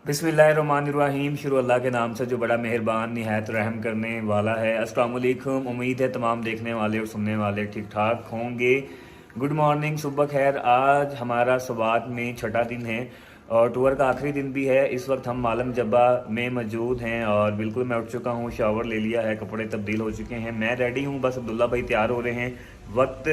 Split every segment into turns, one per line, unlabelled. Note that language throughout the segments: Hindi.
बिस्मिल्लाहिर्रहमानिर्रहीम। शुरू अल्लाह के नाम से जो बड़ा मेहरबान निहायत रहम करने वाला है। अस्सलाम वालेकुम। उम्मीद है तमाम देखने वाले और सुनने वाले ठीक ठाक होंगे। गुड मॉर्निंग, सुबह खैर। आज हमारा सवात में छठा दिन है और टूर का आखिरी दिन भी है। इस वक्त हम मालम जब्बा में मौजूद हैं और बिल्कुल मैं उठ चुका हूँ, शावर ले लिया है, कपड़े तब्दील हो चुके हैं, मैं रेडी हूँ। बस अब्दुल्ला भाई तैयार हो रहे हैं। वक्त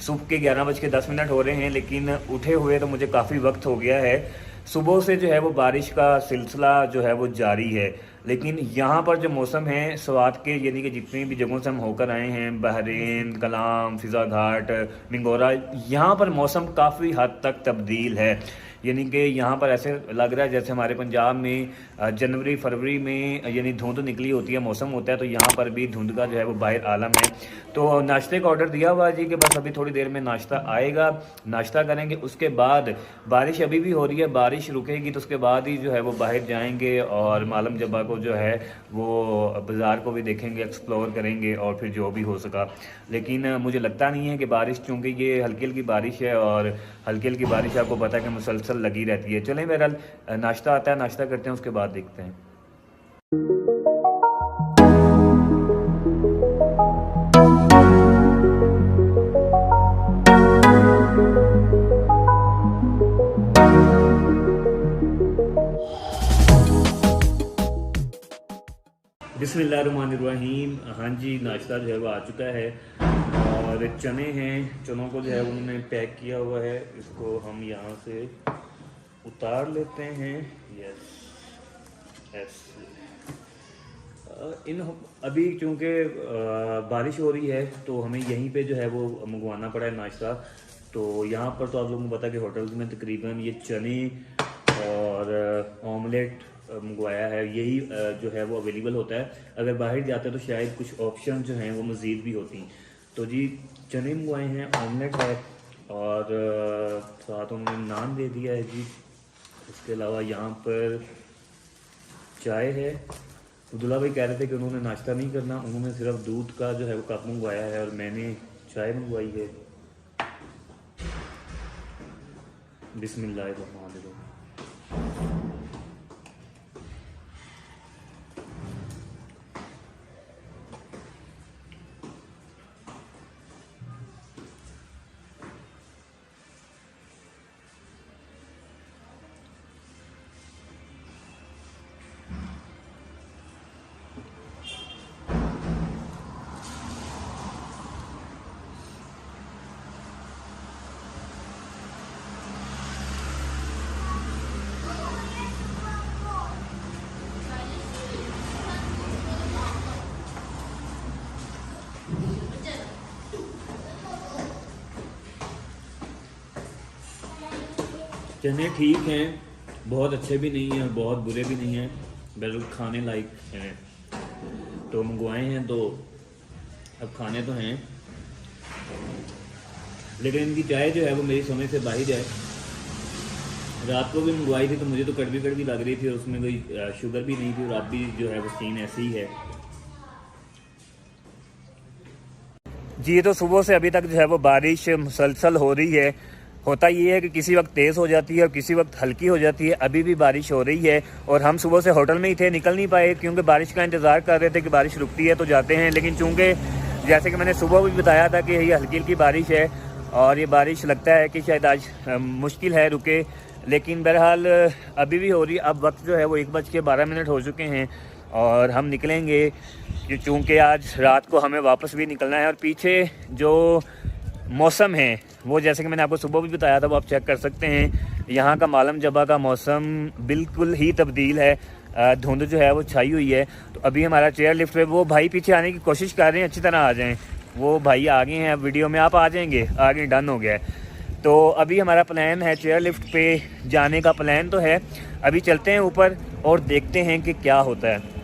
सुबह के 11:10 हो रहे हैं, लेकिन उठे हुए तो मुझे काफ़ी वक्त हो गया है। सुबह से जो है वो बारिश का सिलसिला जो है वो जारी है, लेकिन यहाँ पर जो मौसम है स्वात के, यानी कि जितनी भी जगहों से हम होकर आए हैं, बहरीन, कलाम, फिज़ा घाट, मिंगोरा, यहाँ पर मौसम काफ़ी हद तक तब्दील है। यानी कि यहाँ पर ऐसे लग रहा है जैसे हमारे पंजाब में जनवरी फरवरी में यानी धुंध निकली होती है, मौसम होता है, तो यहाँ पर भी धुंध का जो है वो बाहर आलम है। तो नाश्ते का ऑर्डर दिया हुआ जी कि बस अभी थोड़ी देर में नाश्ता आएगा, नाश्ता करेंगे। उसके बाद बारिश अभी भी हो रही है, बारिश रुकेगी तो उसके बाद ही जो है वो बाहर जाएंगे और मालम जब्बा को जो है वो बाज़ार को भी देखेंगे, एक्सप्लोर करेंगे और फिर जो भी हो सका। लेकिन मुझे लगता नहीं है कि बारिश, चूँकि ये हल्की हल्की बारिश है और हल्की हल्की बारिश आपको पता है कि मुसलसल लगी रहती है। चलें बहरहाल नाश्ता आता है, नाश्ता करते हैं, उसके बाद देखते हैं। बिस्मिल्लाहिर्रहमानिर्रहीम। हाँ जी, नाश्ता जो है वो आ चुका है और चने हैं, चनों को जो है उन्होंने पैक किया हुआ है। इसको हम यहाँ से उतार लेते हैं। Yes yes. इन अभी चूँकि बारिश हो रही है तो हमें यहीं पे जो है वो मंगवाना पड़ा है नाश्ता। तो यहाँ पर तो आप लोगों को पता है कि होटल्स में तकरीबन ये चने और ऑमलेट मंगवाया है, यही जो है वो अवेलेबल होता है। अगर बाहर जाते हैं तो शायद कुछ ऑप्शन जो हैं वो मज़ीद भी होती हैं। तो जी चने मंगवाए हैं, ऑमलेट है और साथ उन्होंने नान दे दिया है जी। इसके अलावा यहाँ पर चाय है। अब्दुल्ला भाई कह रहे थे कि उन्होंने नाश्ता नहीं करना, उन्होंने सिर्फ दूध का जो है वो कप मंगवाया है और मैंने चाय मंगवाई है। बिस्मिल्लाहिर्रहमानिर्रहीम। चने ठीक हैं, बहुत अच्छे भी नहीं हैं और बहुत बुरे भी नहीं हैं, बिल्कुल खाने लायक हैं। तो मंगवाए हैं तो अब खाने तो हैं, लेकिन इनकी चाय जो है वो मेरी समझ से बाहर है। रात को भी मंगवाई थी तो मुझे तो कड़वी कड़वी लग रही थी और उसमें कोई शुगर भी नहीं थी और अब भी जो है वो सीन ऐसी ही है जी। तो सुबह से अभी तक जो है वो बारिश मुसलसल हो रही है। होता ये है कि किसी वक्त तेज़ हो जाती है और किसी वक्त हल्की हो जाती है। अभी भी बारिश हो रही है और हम सुबह से होटल में ही थे, निकल नहीं पाए क्योंकि बारिश का इंतज़ार कर रहे थे कि बारिश रुकती है तो जाते हैं। लेकिन चूँकि जैसे कि मैंने सुबह भी बताया था कि ये हल्की हल्की बारिश है और ये बारिश लगता है कि शायद आज मुश्किल है रुके, लेकिन बहरहाल अभी भी हो रही है। अब वक्त जो है वो 1:12 हो चुके हैं और हम निकलेंगे चूँकि आज रात को हमें वापस भी निकलना है। और पीछे जो मौसम है वो जैसे कि मैंने आपको सुबह भी बताया था, वो आप चेक कर सकते हैं। यहाँ का मालम जबा का मौसम बिल्कुल ही तब्दील है, धुंध जो है वो छाई हुई है। तो अभी हमारा चेयर लिफ्ट पे वो भाई पीछे आने की कोशिश कर रहे हैं, अच्छी तरह आ जाएं। वो भाई आगे हैं, वीडियो में आप आ जाएंगे, आगे डन हो गया है। तो अभी हमारा प्लान है चेयर लिफ्ट पे जाने का प्लान तो है। अभी चलते हैं ऊपर और देखते हैं कि क्या होता है।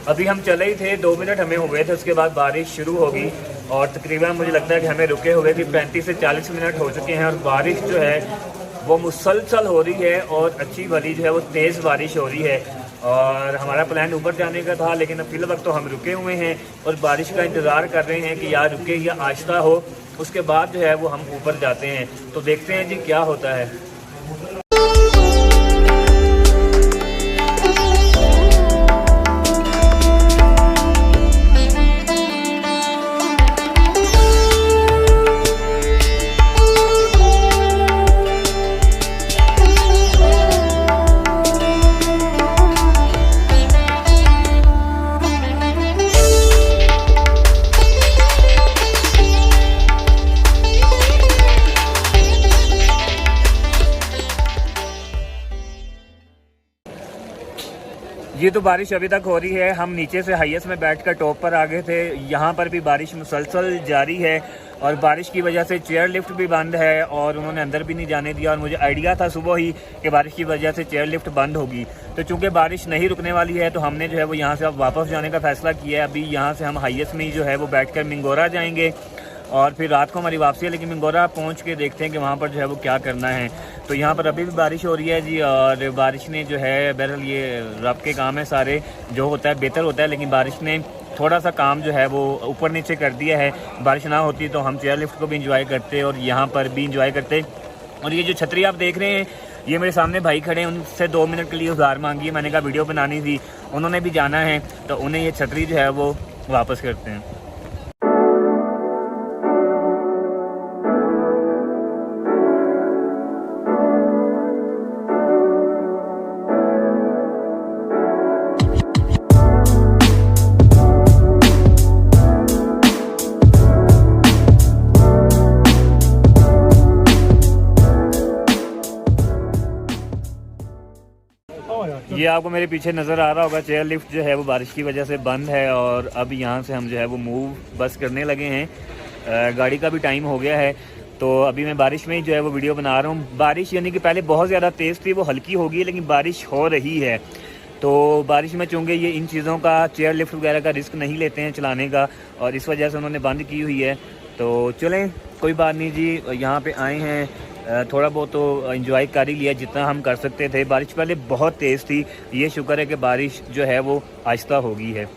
अभी हम चले ही थे, 2 मिनट हमें हुए थे, उसके बाद बारिश शुरू होगी और तकरीबन मुझे लगता है कि हमें रुके हुए भी 35 से 40 मिनट हो चुके हैं और बारिश जो है वो मुसलसल हो रही है और अच्छी वाली जो है वो तेज़ बारिश हो रही है। और हमारा प्लान ऊपर जाने का था, लेकिन अब फिलहाल वक्त तो हम रुके हुए हैं और बारिश का इंतज़ार कर रहे हैं कि या रुके या आहिस्ता हो, उसके बाद जो है वो हम ऊपर जाते हैं। तो देखते हैं जी क्या होता है। ये तो बारिश अभी तक हो रही है। हम नीचे से हाईएस्ट में बैठकर टॉप पर आ गए थे। यहाँ पर भी बारिश मुसलसल जारी है और बारिश की वजह से चेयर लिफ्ट भी बंद है और उन्होंने अंदर भी नहीं जाने दिया। और मुझे आइडिया था सुबह ही कि बारिश की वजह से चेयर लिफ्ट बंद होगी, तो चूंकि बारिश नहीं रुकने वाली है तो हमने जो है वो यहाँ से अब वापस जाने का फैसला किया है। अभी यहाँ से हम हाईएस्ट में ही जो है वो बैठकर मिंगोरा जाएंगे और फिर रात को हमारी वापसी है, लेकिन मिंगोरा पहुंच के देखते हैं कि वहाँ पर जो है वो क्या करना है। तो यहाँ पर अभी भी बारिश हो रही है जी और बारिश ने जो है बहरहाल ये रब के काम है सारे, जो होता है बेहतर होता है, लेकिन बारिश ने थोड़ा सा काम जो है वो ऊपर नीचे कर दिया है। बारिश ना होती तो हम चेयर लिफ्ट को भी इंजॉय करते और यहाँ पर भी इंजॉय करते। और ये जो छतरी आप देख रहे हैं, ये मेरे सामने भाई खड़े हैं, उनसे 2 मिनट के लिए उधार मांगी है। मैंने कहा वीडियो बनानी थी, उन्होंने भी जाना है, तो उन्हें ये छतरी जो है वो वापस करते हैं। ये आपको मेरे पीछे नज़र आ रहा होगा, चेयर लिफ्ट जो है वो बारिश की वजह से बंद है और अब यहाँ से हम जो है वो मूव बस करने लगे हैं। गाड़ी का भी टाइम हो गया है, तो अभी मैं बारिश में ही जो है वो वीडियो बना रहा हूँ। बारिश यानी कि पहले बहुत ज़्यादा तेज़ थी, वो हल्की होगी, लेकिन बारिश हो रही है। तो बारिश में चूँकि ये इन चीज़ों का चेयर लिफ्ट वगैरह का रिस्क नहीं लेते हैं चलाने का, और इस वजह से उन्होंने बंद की हुई है। तो चलें, कोई बात नहीं जी, यहाँ पे आए हैं, थोड़ा बहुत तो एंजॉय कर ही लिया जितना हम कर सकते थे। बारिश पहले बहुत तेज़ थी, ये शुक्र है कि बारिश जो है वो आहिस्ता हो गई है।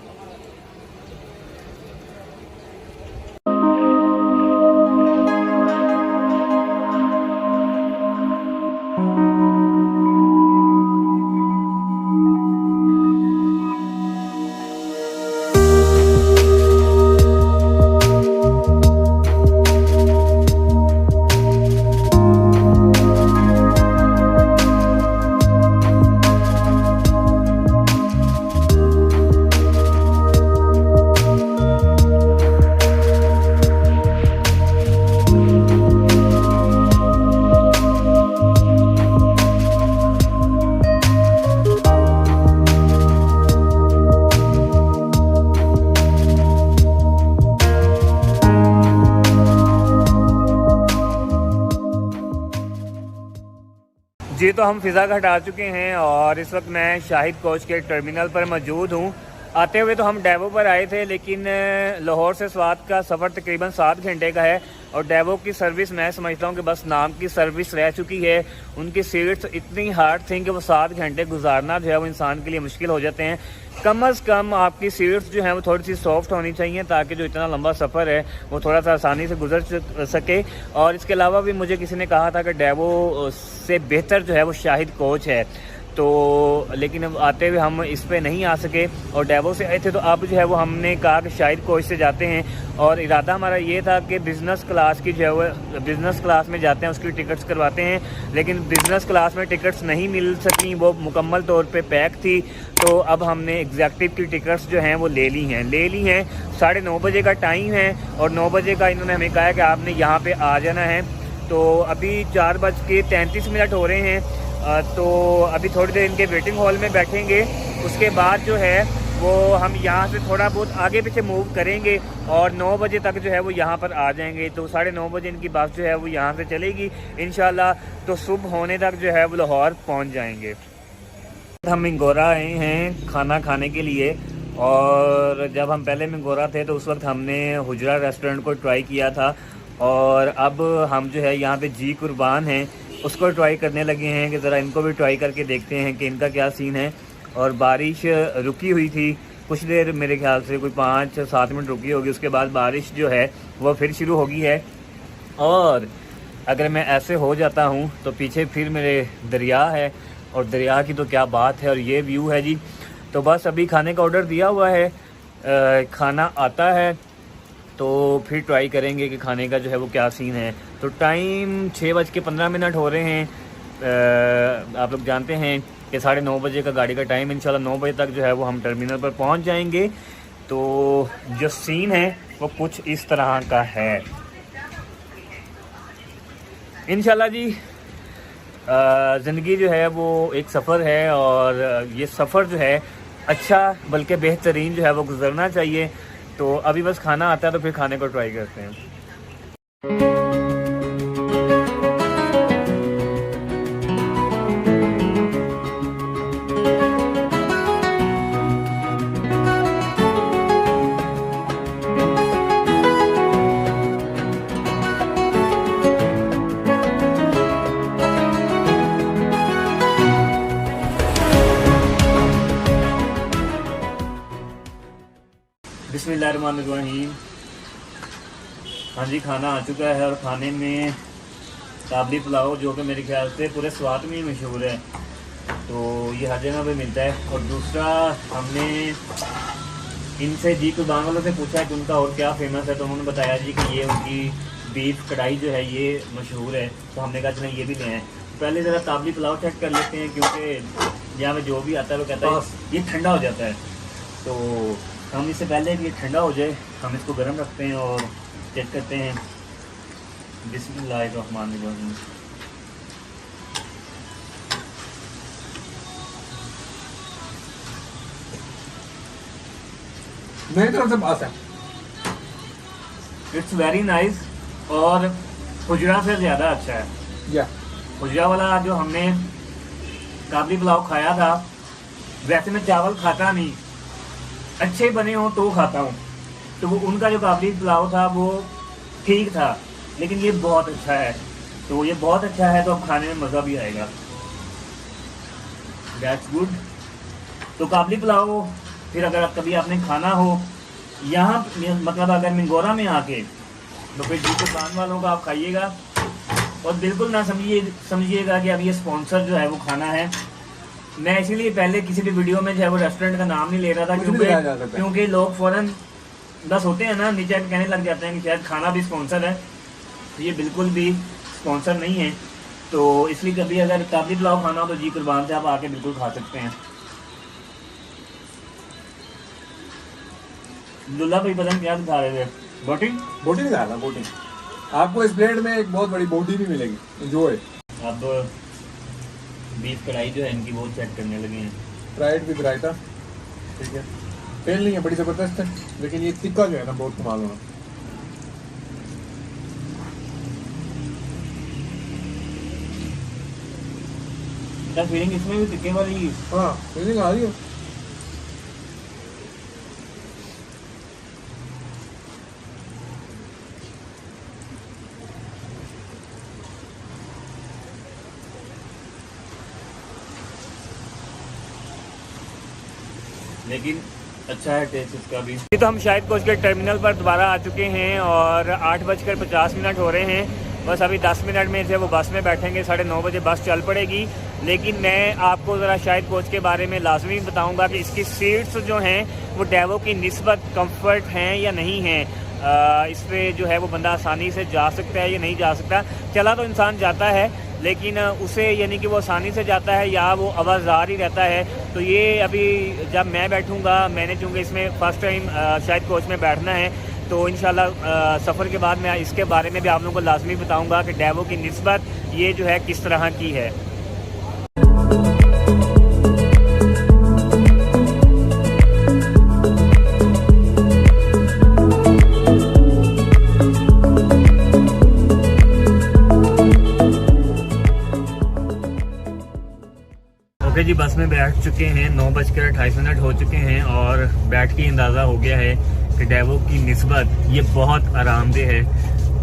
जी तो हम फ़िज़ा घाट आ चुके हैं और इस वक्त मैं शाहिद कोच के टर्मिनल पर मौजूद हूँ। आते हुए तो हम डेवो पर आए थे, लेकिन लाहौर से स्वात का सफ़र तकरीबन 7 घंटे का है और डेवो की सर्विस मैं समझता हूँ कि बस नाम की सर्विस रह चुकी है। उनकी सीट्स इतनी हार्ड थी कि वो 7 घंटे गुजारना जो है वो इंसान के लिए मुश्किल हो जाते हैं। कम अज़ कम आपकी सीट्स जो हैं वो थोड़ी सी सॉफ्ट होनी चाहिए, ताकि जो इतना लंबा सफ़र है वो थोड़ा सा आसानी से गुजर सके। और इसके अलावा भी मुझे किसी ने कहा था कि डेवो से बेहतर जो है वो शाहिद कोच है, तो लेकिन अब आते हुए हम इस पे नहीं आ सके और डेवो से आए थे। तो अब जो है वो हमने कहा कि शाहिद कोच से जाते हैं और इरादा हमारा ये था कि बिज़नेस क्लास की जो है वो बिज़नेस क्लास में जाते हैं, उसकी टिकट्स करवाते हैं। लेकिन बिज़नेस क्लास में टिकट्स नहीं मिल सकी, वो मुकम्मल तौर पे पैक थी। तो अब हमने एग्जेक्टिव की टिकट्स जो हैं वो ले ली हैं 9:30 बजे का टाइम है और 9 बजे का इन्होंने हमें कहा है कि आपने यहाँ पर आ जाना है। तो अभी 4:33 हो रहे हैं। तो अभी थोड़ी देर इनके वेटिंग हॉल में बैठेंगे, उसके बाद जो है वो हम यहाँ से थोड़ा बहुत आगे पीछे मूव करेंगे और 9 बजे तक जो है वो यहाँ पर आ जाएंगे। तो 9:30 बजे इनकी बस जो है वो यहाँ से चलेगी इंशाल्लाह। तो सुबह होने तक जो है वो लाहौर पहुँच जाएंगे। हम मिंगोरा आए हैं खाना खाने के लिए और जब हम पहले मिंगोरा थे तो उस वक्त हमने हुजरा रेस्टोरेंट को ट्राई किया था, और अब हम जो है यहाँ पे जी कुर्बान हैं उसको ट्राई करने लगे हैं कि ज़रा इनको भी ट्राई करके देखते हैं कि इनका क्या सीन है। और बारिश रुकी हुई थी कुछ देर, मेरे ख्याल से कोई 5-7 मिनट रुकी होगी, उसके बाद बारिश जो है वो फिर शुरू हो गई है। और अगर मैं ऐसे हो जाता हूँ तो पीछे फिर मेरे दरिया है, और दरिया की तो क्या बात है, और ये व्यू है जी। तो बस अभी खाने का ऑर्डर दिया हुआ है, खाना आता है तो फिर ट्राई करेंगे कि खाने का जो है वो क्या सीन है। तो टाइम 6:15 हो रहे हैं। आप लोग जानते हैं कि 9:30 बजे का गाड़ी का टाइम, इंशाल्लाह 9 बजे तक जो है वो हम टर्मिनल पर पहुंच जाएंगे। तो जो सीन है वो कुछ इस तरह का है इंशाल्लाह जी। ज़िंदगी जो है वो एक सफ़र है, और ये सफ़र जो है अच्छा बल्कि बेहतरीन जो है वो गुजरना चाहिए। तो अभी बस खाना आता है तो फिर खाने को ट्राई करते हैं। बिस्मिल्लाहिर्रहमानिर्रहीम। हाँ जी, खाना आ चुका है, और खाने में काबली पुलाव जो कि मेरे ख्याल से पूरे स्वात में ही मशहूर है, तो ये हर जगह पे मिलता है। और दूसरा, हमने इनसे जी कुर्बान वालों से पूछा कि उनका और क्या फेमस है, तो उन्होंने बताया जी कि ये उनकी बीफ कढ़ाई जो है ये मशहूर है। तो हमने कहा चलें ये भी लें। पहले ज़रा काबली पुलाव चेक कर लेते हैं, क्योंकि यहाँ पे जो भी आता है वो कहता है ये ठंडा हो जाता है। तो हम इससे पहले कि ये ठंडा हो जाए हम इसको गर्म रखते हैं और चेक करते हैं। बिस्मिल्लाहिर्रहमानिर्रहीम।
मेरी तरफ से पास है।
इट्स वेरी नाइस, और हुजरा से ज़्यादा अच्छा है।
या
हुजरा वाला जो हमने काबली पुलाव खाया था, वैसे मैं चावल खाता नहीं, अच्छे बने हो तो खाता हूँ। तो वो उनका जो काबली पुलाव था वो ठीक था, लेकिन ये बहुत अच्छा है। तो ये बहुत अच्छा है तो अब खाने में मज़ा भी आएगा। That's good. तो काबली पुलाव फिर अगर कभी आपने खाना हो यहाँ, मतलब अगर मिंगोरा में आके, तो फिर जी कुर्बान वालों का आप खाइएगा। और बिल्कुल ना समझिएगा कि अब ये स्पॉन्सर जो है वो खाना है। मैं इसीलिए पहले किसी भी वीडियो में जो है वो रेस्टोरेंट का नाम नहीं ले रहा था, क्योंकि लोग फ़ौरन बस होते हैं ना नीचे कहने लग जाते हैं कि शायद खाना भी स्पॉन्सर है। तो ये बिल्कुल भी स्पॉन्सर नहीं है। तो इसलिए कभी अगर काबली पुलाव खाना हो तो जी कुर्बान से आप आके बिल्कुल खा सकते हैं। लुल्ला भाई पता नहीं क्या दिखा रहे थे, बोटी
बोटी नहीं खाता। बोटी आपको इस प्लेट में एक बहुत बड़ी बोटी भी मिलेगी, एंजॉय।
अब बीफ कढ़ाई जो है इनकी वो चेक करने लगे हैं।
फ्राइड विद रायता, ठीक है। फेल नहीं है, बड़ी ज़बरदस्त है, लेकिन ये तिक्का जो है ना बहुत कमाल होना।
क्या फीलिंग इसमें भी तिक्के वाली?
हाँ, फीलिंग आ रही है।
लेकिन अच्छा है टेस्ट इसका भी। तो हम शायद कोच के टर्मिनल पर दोबारा आ चुके हैं, और 8:50 हो रहे हैं। बस अभी 10 मिनट में से वो बस में बैठेंगे, 9:30 बजे बस चल पड़ेगी। लेकिन मैं आपको ज़रा शायद कोच के बारे में लाजमी बताऊंगा कि इसकी सीट्स जो हैं वो डेवो की निस्बत कंफर्ट हैं या नहीं हैं। इस पर जो है वो बंदा आसानी से जा सकता है या नहीं जा सकता। चला तो इंसान जाता है, लेकिन उसे यानी कि वो आसानी से जाता है या वो आवाज़ार ही रहता है। तो ये अभी जब मैं बैठूंगा, मैंने चूँकि इसमें फ़र्स्ट टाइम शायद कोच में बैठना है, तो इंशाल्लाह सफ़र के बाद मैं इसके बारे में भी आप लोगों को लाजमी बताऊंगा कि डेवो की निस्बत ये जो है किस तरह की है। ओके जी, बस में बैठ चुके हैं, 9:28 हो चुके हैं और बैठ के अंदाज़ा हो गया है कि डेवो की निस्बत ये बहुत आरामदेह है।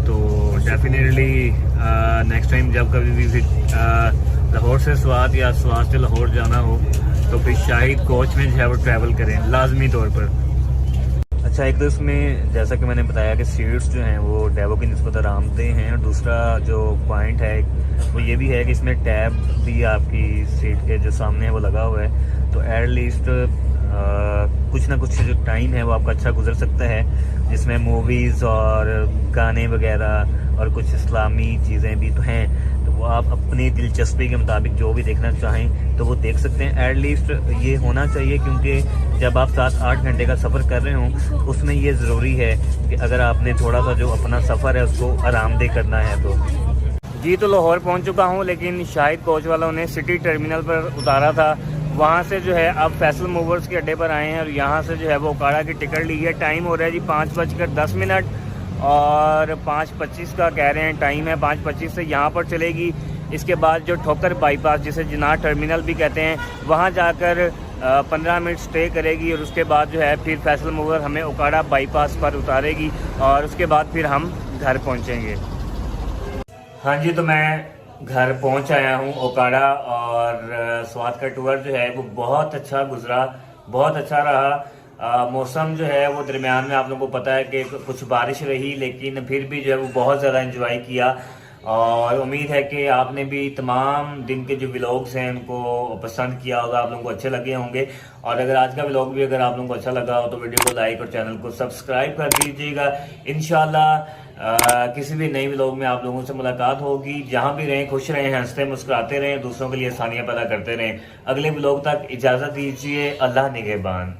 तो डेफिनेटली नेक्स्ट टाइम जब कभी भी लाहौर से स्वात या स्वात से लाहौर जाना हो तो फिर शायद कोच में जो है वो ट्रैवल करें लाजमी तौर पर। अच्छा, एक तो इसमें जैसा कि मैंने बताया कि सीट्स जो हैं वो डेवो की निस्बत आरामदेह हैं, और दूसरा जो पॉइंट है वो ये भी है कि इसमें टैब भी आपकी सीट के जो सामने है वो लगा हुआ है। तो एट लीस्ट कुछ ना कुछ जो टाइम है वो आपका अच्छा गुजर सकता है, जिसमें मूवीज़ और गाने वगैरह और कुछ इस्लामी चीज़ें भी तो हैं। तो वो आप अपनी दिलचस्पी के मुताबिक जो भी देखना चाहें तो वो देख सकते हैं। एट लीस्ट ये होना चाहिए, क्योंकि जब आप 7-8 घंटे का सफ़र कर रहे हों उसमें ये ज़रूरी है कि अगर आपने थोड़ा सा जो अपना सफ़र है उसको आरामदेह करना है। तो जी, तो लाहौर पहुंच चुका हूं, लेकिन शायद कोच वालों ने सिटी टर्मिनल पर उतारा था। वहां से जो है अब फैसल मूवर्स के अड्डे पर आए हैं और यहां से जो है वो ओकाड़ा की टिकट ली है। टाइम हो रहा है जी 5:10 और 5:25 का कह रहे हैं टाइम है। 5:25 से यहाँ पर चलेगी। इसके बाद जो ठोकर बाईपास जिसे जिनार टर्मिनल भी कहते हैं वहाँ जाकर 15 मिनट स्टे करेगी और उसके बाद जो है फिर फैसल मूवर हमें ओकाड़ा बाईपास पर उतारेगी और उसके बाद फिर हम घर पहुँचेंगे। हाँ जी, तो मैं घर पहुंच आया हूं ओकाड़ा और स्वात का टूर जो है वो बहुत अच्छा गुजरा, बहुत अच्छा रहा। मौसम जो है वो दरमियान में आप लोगों को पता है कि कुछ बारिश रही, लेकिन फिर भी जो है वो बहुत ज़्यादा एंजॉय किया और उम्मीद है कि आपने भी तमाम दिन के जो व्लॉग्स हैं उनको पसंद किया होगा, आप लोगों को अच्छे लगे होंगे। और अगर आज का व्लॉग भी अगर आप लोगों को अच्छा लगा हो तो वीडियो को लाइक और चैनल को सब्सक्राइब कर दीजिएगा। इंशाल्लाह किसी भी नई व्लॉग में आप लोगों से मुलाकात होगी। जहां भी रहें खुश रहें, हंसते मुस्कुराते रहें, दूसरों के लिए आसानियां पैदा करते रहें। अगले व्लॉग तक इजाज़त दीजिए। अल्लाह निगहबान।